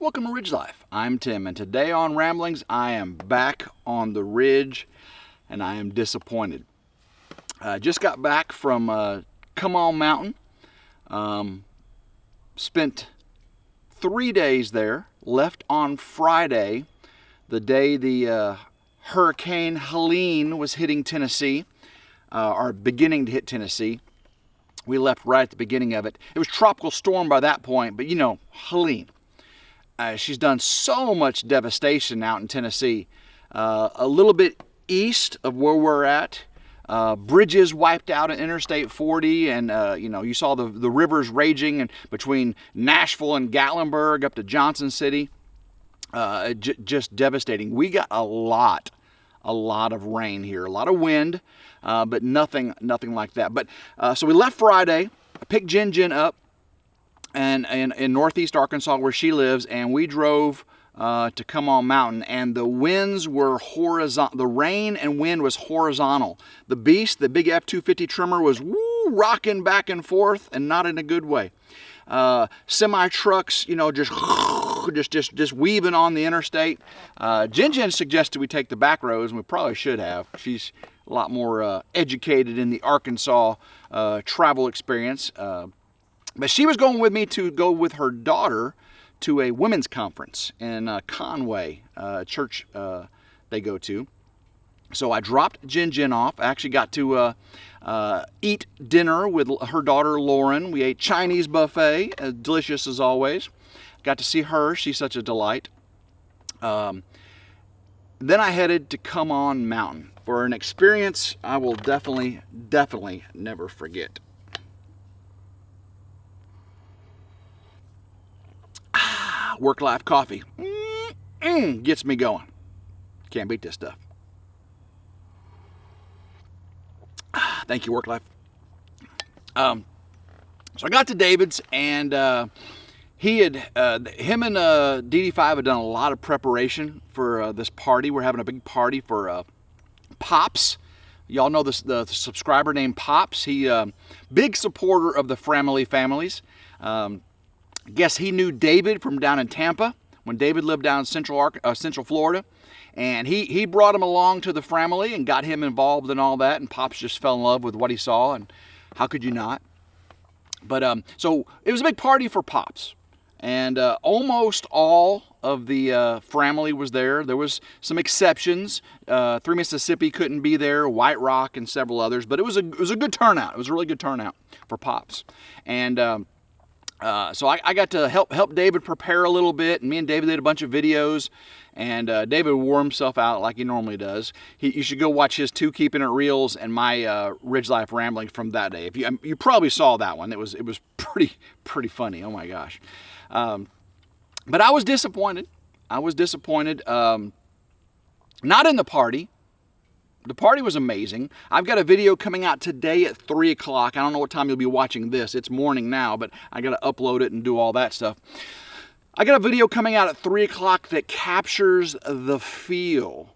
Welcome to Ridge Life. I'm Tim, and today on Ramblings, I am back on the ridge, and I am disappointed. I just got back from Come On Mountain. Spent 3 days there. Left on Friday, the day the Hurricane Helene was hitting Tennessee, or beginning to hit Tennessee. We left right at the beginning of it. It was tropical storm by that point, but you know, Helene. She's done so much devastation out in Tennessee. A little bit east of where we're at, bridges wiped out at Interstate 40, and you saw the rivers raging and between Nashville and Gatlinburg up to Johnson City. Just devastating. We got a lot of rain here, a lot of wind, but nothing like that. But so we left Friday, picked Jen up, and in northeast Arkansas where she lives, and we drove to Come On Mountain, and the winds were horizontal. The rain and wind was horizontal. The beast, the big F-250 trimmer, was rocking back and forth, and not in a good way. Semi trucks, just weaving on the interstate. Jen suggested we take the back roads, and we probably should have. She's a lot more educated in the Arkansas travel experience. But she was going with me to go with her daughter to a women's conference in Conway, church they go to. So I dropped Jen off. I actually got to eat dinner with her daughter Lauren. We ate Chinese buffet, delicious as always. Got to see her. She's such a delight. Then I headed to Come On Mountain for an experience I will definitely never forget. Work Life coffee gets me going. Can't beat this stuff. Thank you, Work Life. So I got to David's, and him and DD5 had done a lot of preparation for this party. We're having a big party for Pops. Y'all know the subscriber named Pops. He big supporter of the families. Guess he knew David from down in Tampa when David lived down in Central Florida, and he brought him along to the family and got him involved in all that. And Pops just fell in love with what he saw, and how could you not? But so it was a big party for Pops, and almost all of the family was there. There was some exceptions. 3 Mississippi couldn't be there, White Rock and several others, but it was a good turnout. It was a really good turnout for Pops, and so I got to help David prepare a little bit, and me and David did a bunch of videos, and David wore himself out like he normally does. You should go watch his 2 Keeping It Reels and my RidgeLife Ramblings from that day. If you probably saw that one. It was pretty funny. Oh my gosh. But I was disappointed. Not in the party. The party was amazing. I've got a video coming out today at 3 o'clock. I don't know what time you'll be watching this. It's morning now, but I got to upload it and do all that stuff. I got a video coming out at 3 o'clock that captures the feel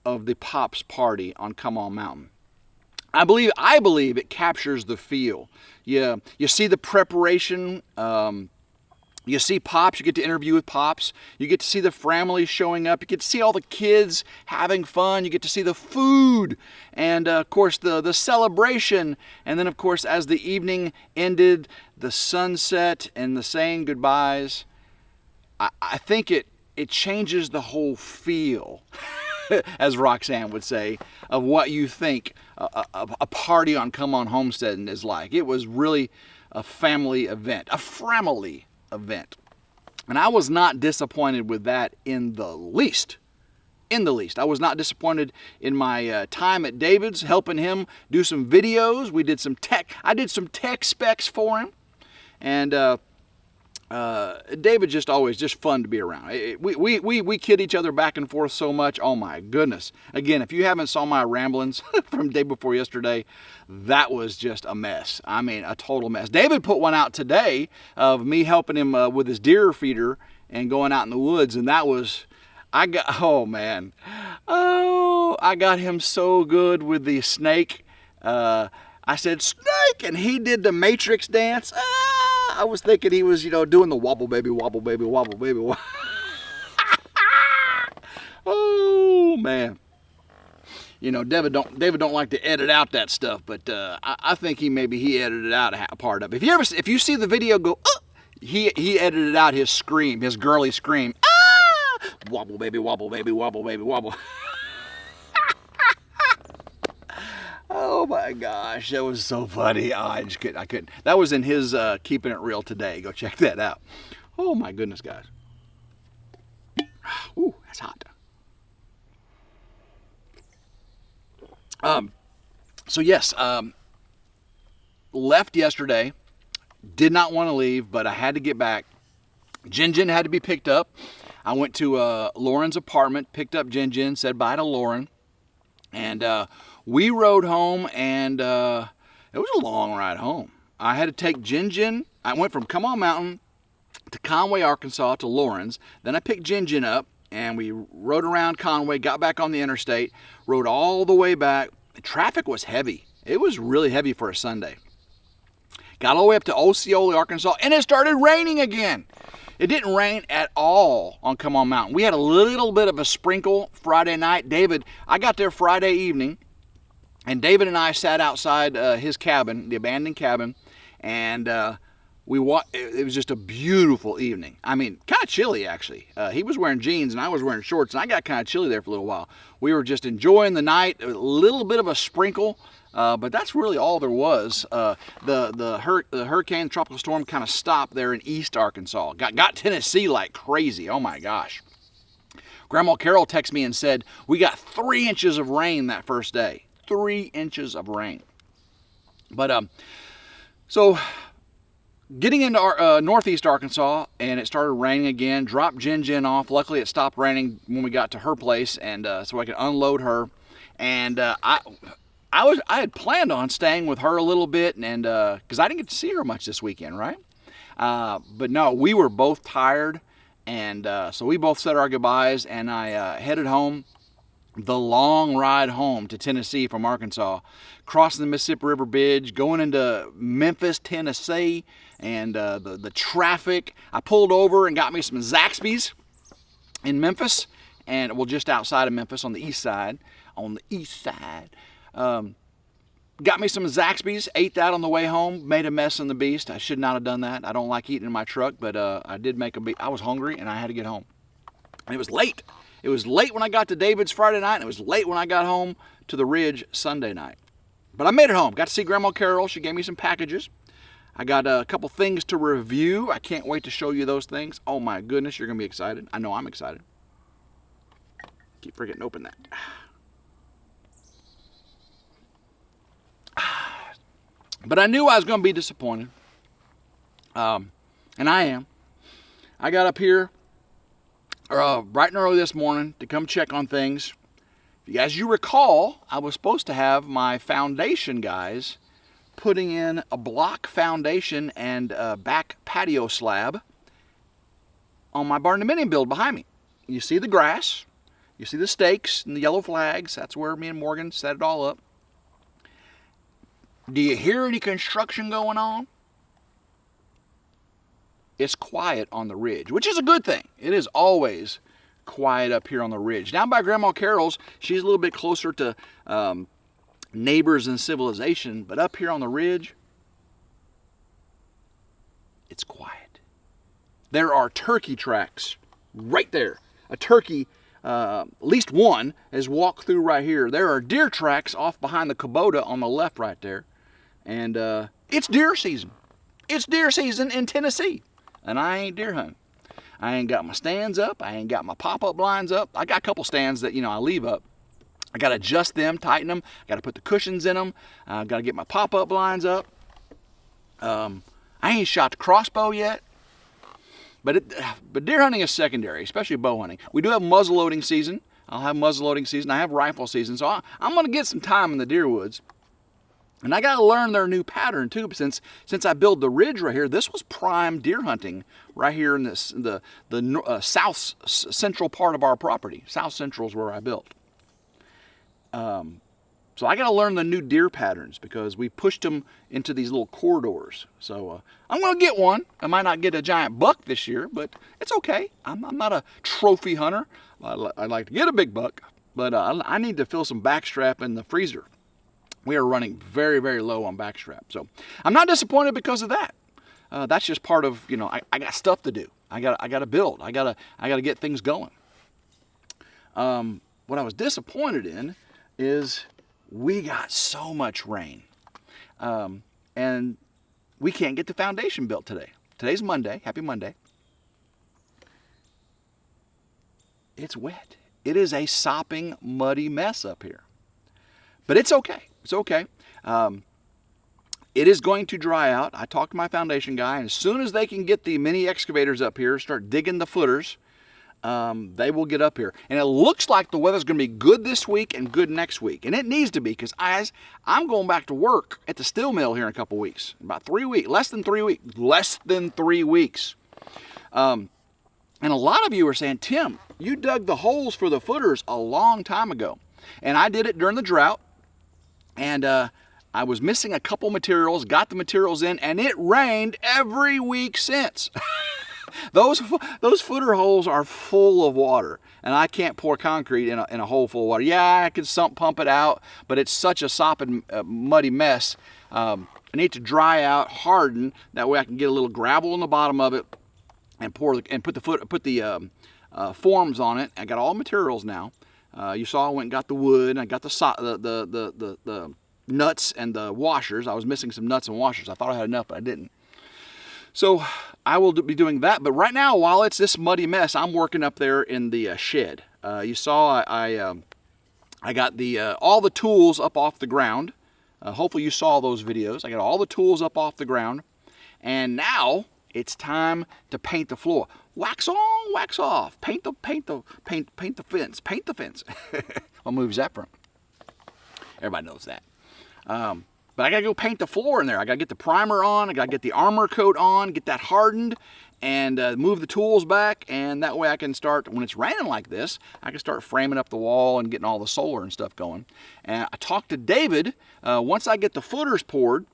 of the Pops party on Come On Mountain. I believe it captures the feel. You see the preparation. You see Pops, you get to interview with Pops, you get to see the family showing up, you get to see all the kids having fun, you get to see the food, and of course the celebration, and then of course as the evening ended, the sunset and the saying goodbyes. I think it changes the whole feel, as Roxanne would say, of what you think a party on Come On Homesteading is like. It was really a family event, event. And I was not disappointed with that in the least. I was not disappointed in my time at David's, helping him do some videos. I did some tech specs for him. And David just fun to be around. We kid each other back and forth so much. Oh my goodness. Again, if you haven't saw my ramblings from day before yesterday, that was just a mess. I mean, a total mess. David put one out today of me helping him with his deer feeder and going out in the woods, and that was, I got him so good with the snake. I said, snake, and he did the Matrix dance. I was thinking he was, doing the wobble baby, wobble baby, wobble baby. Oh man. David don't like to edit out that stuff, but I think he edited out a part of it. If you see the video go, he edited out his scream, his girly scream. Ah! Wobble baby, wobble baby, wobble baby, wobble. Oh my gosh, that was so funny. Oh, I couldn't. That was in his Keeping It Real Today. Go check that out. Oh my goodness, guys. Ooh, that's hot. So yes, left yesterday. Did not want to leave, but I had to get back. Jin had to be picked up. I went to Lauren's apartment, picked up Jin, said bye to Lauren, and we rode home, and it was a long ride home. I had to take Jin. I went from Come On Mountain to Conway, Arkansas to Lauren's. Then I picked Jin up, and we rode around Conway, got back on the interstate, rode all the way back. The traffic was heavy. It was really heavy for a Sunday. Got all the way up to Osceola, Arkansas, and it started raining again. It didn't rain at all on Come On Mountain. We had a little bit of a sprinkle Friday night. I got there Friday evening, and David and I sat outside his cabin, the abandoned cabin, and it was just a beautiful evening. I mean, kind of chilly, actually. He was wearing jeans, and I was wearing shorts, and I got kind of chilly there for a little while. We were just enjoying the night, a little bit of a sprinkle, but that's really all there was. The hurricane, tropical storm kind of stopped there in East Arkansas. Got Tennessee like crazy. Oh, my gosh. Grandma Carol texted me and said, we got 3 inches of rain that first day. 3 inches of rain. But, so getting into northeast Arkansas, and it started raining again. Dropped Jin off. Luckily, it stopped raining when we got to her place, and so I could unload her. And I had planned on staying with her a little bit, and because I didn't get to see her much this weekend, right? But no, we were both tired, and so we both said our goodbyes, and I headed home. The long ride home to Tennessee from Arkansas, crossing the Mississippi River Bridge, going into Memphis, Tennessee, and the traffic. I pulled over and got me some Zaxby's in Memphis, and well, just outside of Memphis on the east side. Got me some Zaxby's, ate that on the way home, made a mess in the beast. I should not have done that. I don't like eating in my truck, but I did make I was hungry, and I had to get home. And it was late. It was late when I got to David's Friday night, and it was late when I got home to the Ridge Sunday night. But I made it home. Got to see Grandma Carol. She gave me some packages. I got a couple things to review. I can't wait to show you those things. Oh my goodness, you're going to be excited. I know I'm excited. Keep forgetting to open that. But I knew I was going to be disappointed. And I am. I got up here bright and early this morning to come check on things. As you recall, I was supposed to have my foundation guys putting in a block foundation and a back patio slab on my barn dominium build behind me. You see the grass, you see the stakes and the yellow flags. That's where me and Morgan set it all up. Do you hear any construction going on? It's quiet on the ridge, which is a good thing. It is always quiet up here on the ridge. Down by Grandma Carol's, she's a little bit closer to neighbors and civilization, but up here on the ridge, it's quiet. There are turkey tracks right there. A turkey, at least one, has walked through right here. There are deer tracks off behind the Kubota on the left right there. And it's deer season. It's deer season in Tennessee. And I ain't deer hunting. I ain't got my stands up. I ain't got my pop-up blinds up. I got a couple stands that, I leave up. I got to adjust them, tighten them. I got to put the cushions in them. I've got to get my pop-up blinds up. I ain't shot the crossbow yet. But deer hunting is secondary, especially bow hunting. We do have muzzleloading season. I'll have muzzleloading season. I have rifle season. So I'm going to get some time in the deer woods. And I got to learn their new pattern too, since I build the ridge right here. This was prime deer hunting right here in the south central part of our property. South central is where I built. So So I got to learn the new deer patterns because we pushed them into these little corridors. So I'm going to get one. I might not get a giant buck this year, but it's okay. I'm not a trophy hunter. I'd like to get a big buck, but I need to fill some backstrap in the freezer. We are running very, very low on backstrap. So I'm not disappointed because of that. That's just part of, I got stuff to do. I got to build. I got to get things going. What I was disappointed in is we got so much rain. And we can't get the foundation built today. Today's Monday. Happy Monday. It's wet. It is a sopping, muddy mess up here. But it's okay. It's okay. It is going to dry out. I talked to my foundation guy, and as soon as they can get the mini excavators up here, start digging the footers, they will get up here. And it looks like the weather's going to be good this week and good next week. And it needs to be, because I'm going back to work at the steel mill here in a couple weeks. About 3 weeks. Less than 3 weeks. Less than 3 weeks. And a lot of you are saying, Tim, you dug the holes for the footers a long time ago. And I did it during the drought. And I was missing a couple materials, got the materials in, and it rained every week since. Those footer holes are full of water, and I can't pour concrete in a hole full of water. Yeah, I could pump it out, but it's such a sopping, muddy mess. I need to dry out, harden. That way I can get a little gravel in the bottom of it, and put the forms on it. I got all the materials now. You saw I went and got the wood. I got the nuts and the washers. I was missing some nuts and washers. I thought I had enough, but I didn't. So I will be doing that. But right now, while it's this muddy mess, I'm working up there in the shed. You saw I got all the tools up off the ground. Hopefully you saw those videos. I got all the tools up off the ground, and now it's time to paint the floor. Wax on, wax off. Paint the fence. Paint the fence. What movie's that from? Everybody knows that. But I gotta go paint the floor in there. I gotta get the primer on. I gotta get the armor coat on. Get that hardened, and move the tools back. And that way I can start, when it's raining like this, I can start framing up the wall and getting all the solar and stuff going. And I talked to David. Once I get the footers poured,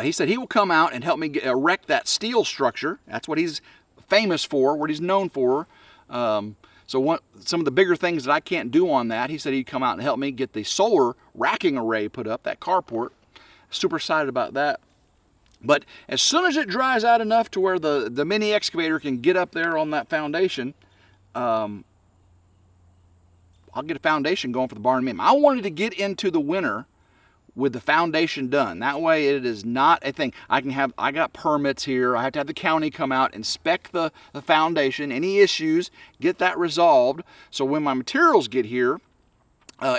he said he will come out and help me erect that steel structure. That's what he's famous for, what he's known for. So some of the bigger things that I can't do on that, he said he'd come out and help me get the solar racking array put up, that carport. Super excited about that. But as soon as it dries out enough to where the mini excavator can get up there on that foundation, I'll get a foundation going for the barn minimum. I wanted to get into the winter with the foundation done. That way it is not a thing. I got permits here. I have to have the county come out, inspect the foundation, any issues, get that resolved. So when my materials get here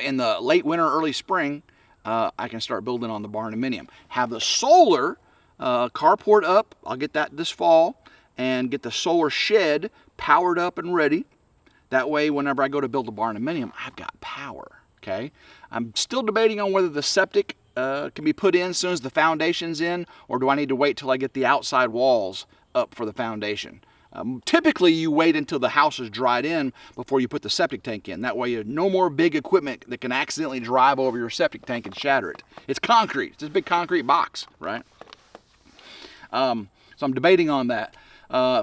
in the late winter, early spring, I can start building on the barnuminium. Have the solar carport up. I'll get that this fall, and get the solar shed powered up and ready. That way whenever I go to build the barnuminium, I've got power. Okay, I'm still debating on whether the septic can be put in as soon as the foundation's in, or do I need to wait till I get the outside walls up for the foundation. Typically, you wait until the house is dried in before you put the septic tank in. That way, you have no more big equipment that can accidentally drive over your septic tank and shatter it. It's concrete. It's this big concrete box, right? So I'm debating on that.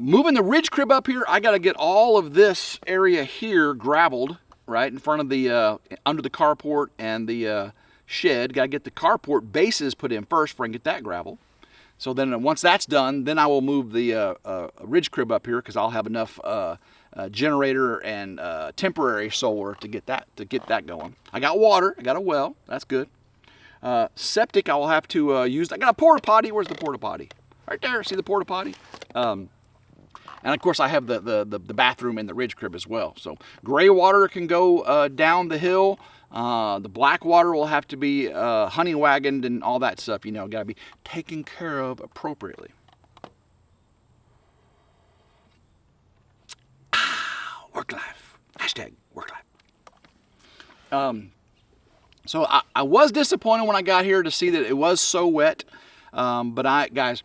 Moving the ridge crib up here, I got to get all of this area here graveled, right in front of the, under the carport and the shed. Got to get the carport bases put in first before I can get that gravel. So then once that's done, then I will move the ridge crib up here, because I'll have enough generator and temporary solar to get that going. I got water. I got a well. That's good. Septic, I will have to use. I got a porta potty. Where's the porta potty? Right there. See the porta potty? And of course I have the bathroom in the ridge crib as well. So gray water can go down the hill. The black water will have to be honey wagoned and all that stuff. Got to be taken care of appropriately. Work life. Hashtag work life. So I was disappointed when I got here to see that it was so wet. But guys,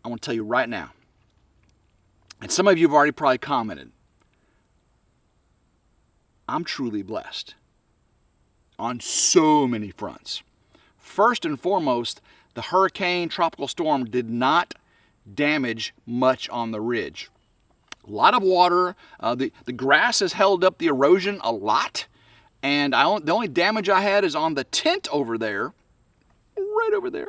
I want to tell you right now, and some of you have already probably commented, I'm truly blessed. on so many fronts. First and foremost, the hurricane tropical storm did not damage much on the ridge. A lot of water. The grass has held up the erosion a lot. And the only damage I had is on the tent over there, right over there.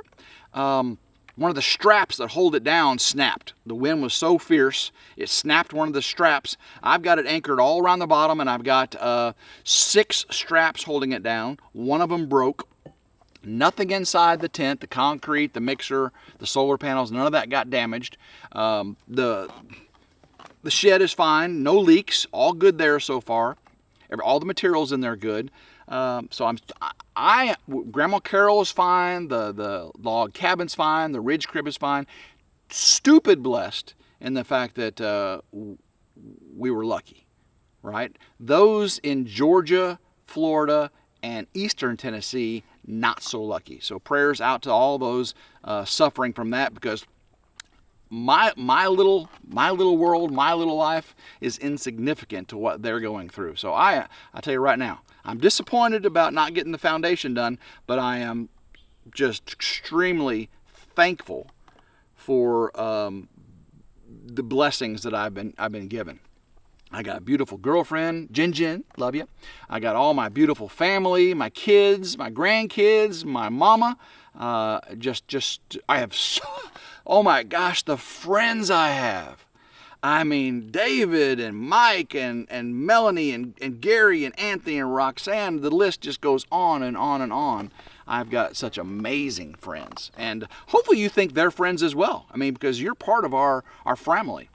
One of the straps that hold it down snapped. The wind was so fierce, it snapped one of the straps. I've got it anchored all around the bottom, and I've got 6 straps holding it down. One of them broke. Nothing inside the tent, the concrete, the mixer, the solar panels, none of that got damaged. The shed is fine, no leaks, all good there so far. All the materials in there good. Grandma Carol is fine, the log cabin's fine, the ridge crib is fine. Stupid blessed in the fact that we were lucky, right? Those in Georgia, Florida, and eastern Tennessee, not so lucky. So prayers out to all those suffering from that, because my little world, my little life is insignificant to what they're going through. So I tell you right now, I'm disappointed about not getting the foundation done, but I am just extremely thankful for the blessings that I've been given. I got a beautiful girlfriend, Jin, love you. I got all my beautiful family, my kids, my grandkids, my mama. I have oh my gosh, the friends I have. I mean, David and Mike and Melanie and Gary and Anthony and Roxanne, the list just goes on and on and on. I've got such amazing friends. And hopefully you think they're friends as well. I mean, because you're part of our family.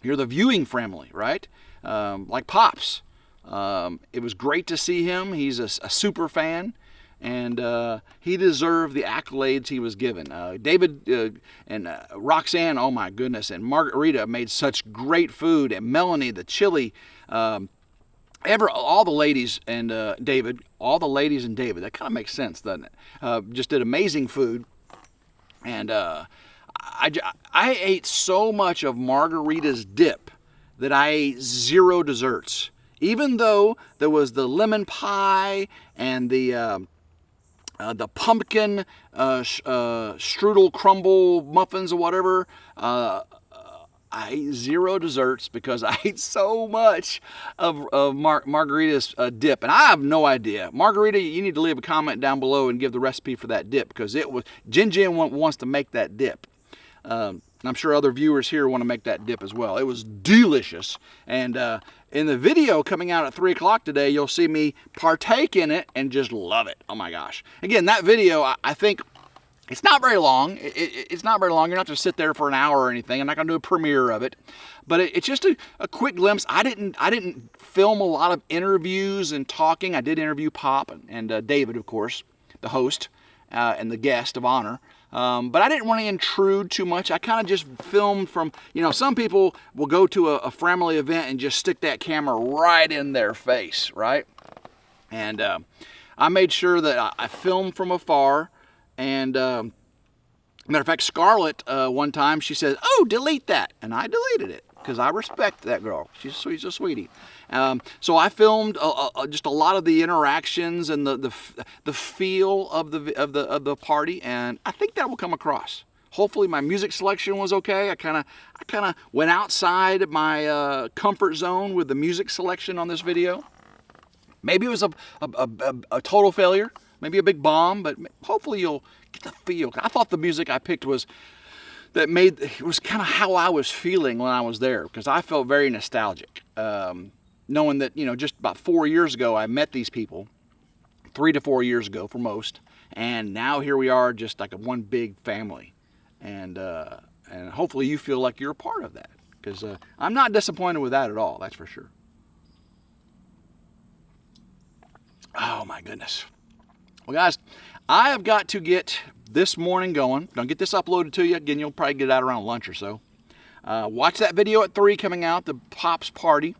You're the viewing family, right? Like Pops. It was great to see him. He's a super fan. And he deserved the accolades he was given. David and Roxanne, oh my goodness, and Margarita made such great food, and Melanie, the chili, all the ladies and David, that kind of makes sense, doesn't it? Just did amazing food, and I ate so much of Margarita's dip that I ate 0 desserts, even though there was the lemon pie and the pumpkin strudel crumble muffins or whatever. I ate 0 desserts because I ate so much of Margarita's dip. And I have no idea. Margarita, you need to leave a comment down below and give the recipe for that dip, because it was Jin wants to make that dip. I'm sure other viewers here want to make that dip as well. It was delicious. And in the video coming out at 3 o'clock today, you'll see me partake in it and just love it. Oh my gosh. Again, that video, I think it's not very long. It's not very long. You're not going to sit there for an hour or anything. I'm not going to do a premiere of it. But it's just a quick glimpse. I didn't film a lot of interviews and talking. I did interview Pop and David, of course, the host and the guest of honor. But I didn't want to intrude too much. I kind of just filmed from, some people will go to a family event and just stick that camera right in their face, right? And I made sure that I filmed from afar. And matter of fact, Scarlett, one time, she said, "Oh, delete that." And I deleted it because I respect that girl. She's a sweetie. So I filmed just a lot of the interactions and the feel of the party, and I think that will come across. Hopefully my music selection was okay. I kind of went outside my comfort zone with the music selection on this video. Maybe it was a total failure, maybe a big bomb, but hopefully you'll get the feel. I thought the music I picked was kind of how I was feeling when I was there, because I felt very nostalgic. Knowing that, just about 4 years ago, I met these people, 3 to 4 years ago for most, and now here we are, just like one big family, and hopefully you feel like you're a part of that, because I'm not disappointed with that at all, that's for sure. Oh my goodness. Well guys, I have got to get this morning going. Don't get this uploaded to you. Again, you'll probably get it out around lunch or so. Watch that video at 3 coming out, the Pops party.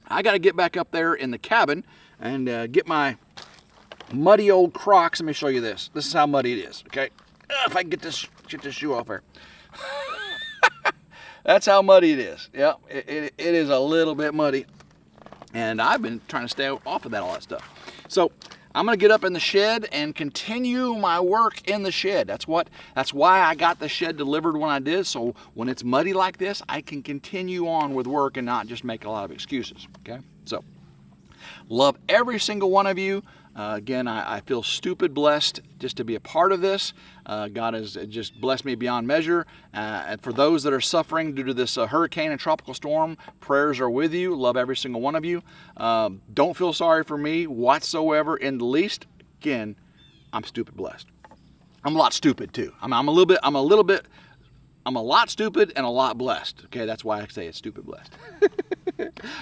I got to get back up there in the cabin and get my muddy old Crocs. Let me show you this. This is how muddy it is, okay? If I can get this shoe off there. That's how muddy it is. Yeah, it is a little bit muddy. And I've been trying to stay off of all that stuff. So I'm going to get up in the shed and continue my work in the shed. That's why I got the shed delivered when I did. So when it's muddy like this, I can continue on with work and not just make a lot of excuses. Okay? So love every single one of you. Again, I feel stupid blessed just to be a part of this. God has just blessed me beyond measure. And for those that are suffering due to this hurricane and tropical storm, prayers are with you. Love every single one of you. Don't feel sorry for me whatsoever in the least. Again, I'm stupid blessed. I'm a lot stupid too. I'm a lot stupid and a lot blessed. Okay, that's why I say it's stupid blessed.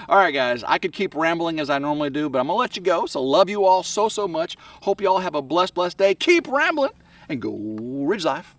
All right, guys, I could keep rambling as I normally do, but I'm going to let you go. So love you all so much. Hope you all have a blessed day. Keep rambling and go Ridge Life.